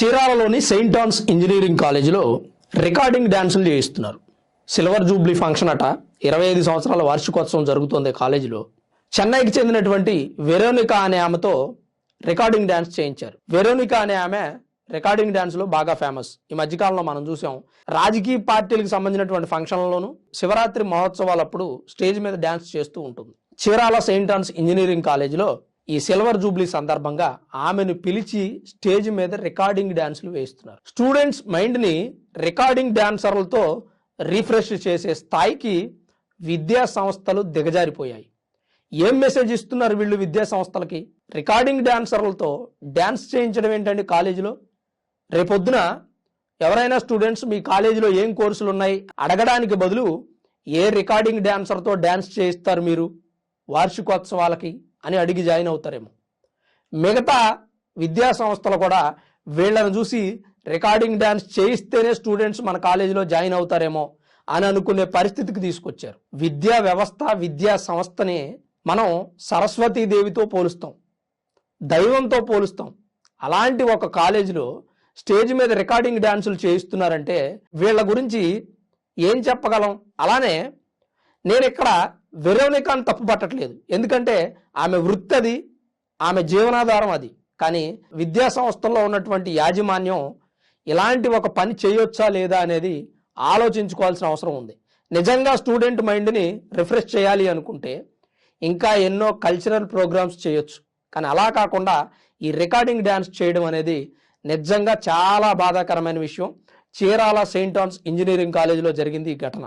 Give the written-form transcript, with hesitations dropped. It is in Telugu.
చీరాలలోని సెయింట్ ఆన్స్ ఇంజనీరింగ్ కాలేజీలో రికార్డింగ్ డ్యాన్సులు చేయిస్తున్నారు. సిల్వర్ జూబ్లీ ఫంక్షన్ అట 25 సంవత్సరాల వార్షికోత్సవం జరుగుతోంది కాలేజీలో. చెన్నైకి చెందినటువంటి వెరోనికా అనే ఆమెతో రికార్డింగ్ డ్యాన్స్ చేయించారు. వెరోనికా అనే ఆమె రికార్డింగ్ డ్యాన్స్లో బాగా ఫేమస్. ఈ మధ్యకాలంలో మనం చూసాం, రాజకీయ పార్టీలకు సంబంధించినటువంటి ఫంక్షన్లలోనూ శివరాత్రి మహోత్సవాలప్పుడు స్టేజ్ మీద డ్యాన్స్ చేస్తూ ఉంటుంది. చీరాల సెయింట్ ఆన్స్ ఇంజనీరింగ్ కాలేజీలో ఈ సిల్వర్ జూబ్లీ సందర్భంగా ఆమెను పిలిచి స్టేజ్ మీద రికార్డింగ్ డ్యాన్సులు వేస్తున్నారు. స్టూడెంట్స్ మైండ్ని రికార్డింగ్ డాన్సర్లతో రీఫ్రెష్ చేసే స్థాయికి విద్యా సంస్థలు దిగజారిపోయాయి. ఏం మెసేజ్ ఇస్తున్నారు వీళ్ళు విద్యా సంస్థలకి? రికార్డింగ్ డాన్సర్లతో డ్యాన్స్ చేయించడం ఏంటండి కాలేజీలో? రేపొద్దున ఎవరైనా స్టూడెంట్స్ మీ కాలేజీలో ఏం కోర్సులు ఉన్నాయి అడగడానికి బదులు ఏ రికార్డింగ్ డాన్సర్తో డ్యాన్స్ చేయిస్తారు మీరు వార్షికోత్సవాలకి అని అడిగి జాయిన్ అవుతారేమో. మిగతా విద్యా సంస్థలు కూడా వీళ్ళని చూసి రికార్డింగ్ డ్యాన్స్ చేయిస్తేనే స్టూడెంట్స్ మన కాలేజీలో జాయిన్ అవుతారేమో అని అనుకునే పరిస్థితికి తీసుకొచ్చారు. విద్యా వ్యవస్థ, విద్యా సంస్థని మనం సరస్వతీదేవితో పోలుస్తాం, దైవంతో పోలుస్తాం. అలాంటి ఒక కాలేజీలో స్టేజ్ మీద రికార్డింగ్ డ్యాన్సులు చేయిస్తున్నారంటే వీళ్ళ గురించి ఏం చెప్పగలం? అలానే నేను ఇక్కడ వెరోనికాను తప్పు పట్టట్లేదు, ఎందుకంటే ఆమె వృత్తి అది, ఆమె జీవనాధారం అది. కానీ విద్యా సంస్థల్లో ఉన్నటువంటి యాజమాన్యం ఇలాంటి ఒక పని చేయొచ్చా లేదా అనేది ఆలోచించుకోవాల్సిన అవసరం ఉంది. నిజంగా స్టూడెంట్ మైండ్ని రిఫ్రెష్ చేయాలి అనుకుంటే ఇంకా ఎన్నో కల్చరల్ ప్రోగ్రామ్స్ చేయొచ్చు. కానీ అలా కాకుండా ఈ రికార్డింగ్ డ్యాన్స్ చేయడం అనేది నిజంగా చాలా బాధాకరమైన విషయం. చీరాల సెయింట్ ఆన్స్ ఇంజనీరింగ్ కాలేజీలో జరిగింది ఈ ఘటన.